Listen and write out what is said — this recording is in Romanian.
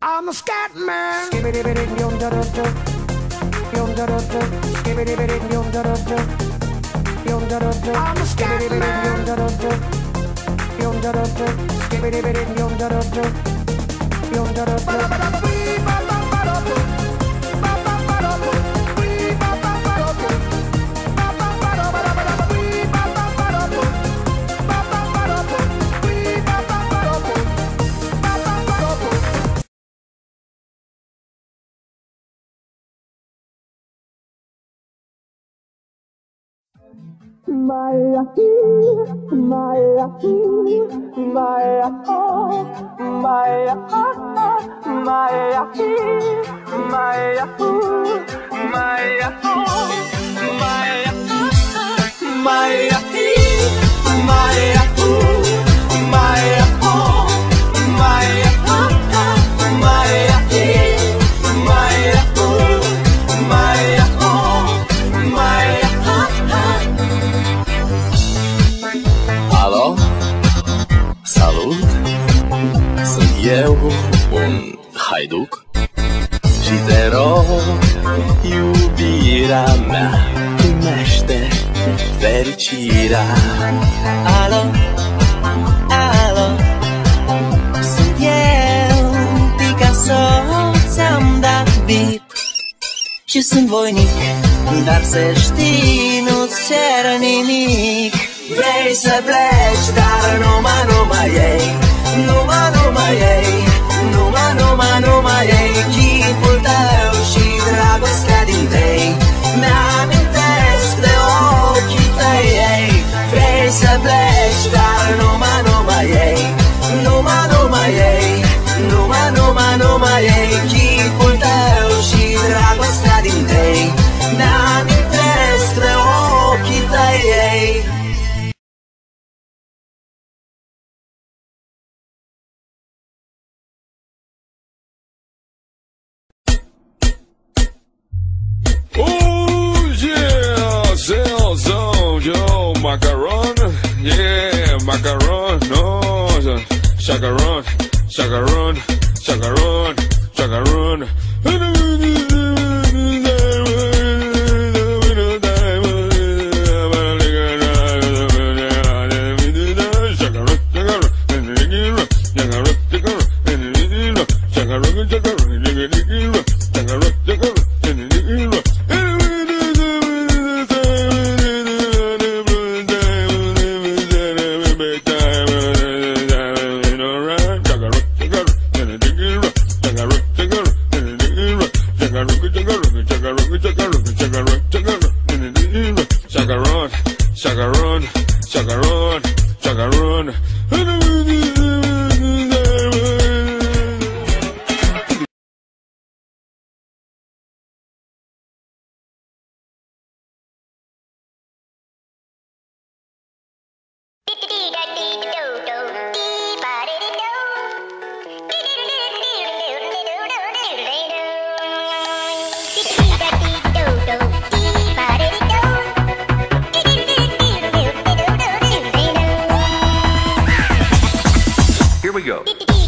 I'm a scat man. I'm a scat Alo? Salut! Sunt eu, un haiduc și te rog, iubirea mea, primește fericirea. Alo? Alo? Sunt eu, Picasso, ți-am dat bip și sunt voinic, dar să știi, nu-ți cer nimic. Vrei să pleci, dar numai ei, numai ei, numai ei, chipul tău și dragostea din tei. Mi-amintesc de ochii tăi, ei. Vrei să pleci, dar numai ei, numai ei, numai ei, chipul tău și dragostea din tei. Mi-amintesc de ochii tăi, ei. Macaron, yeah, macaron, no, chacaron, chacaron, chacaron, chacaron. Chacaron, chacaron, chacaron, chacaron. Here we go.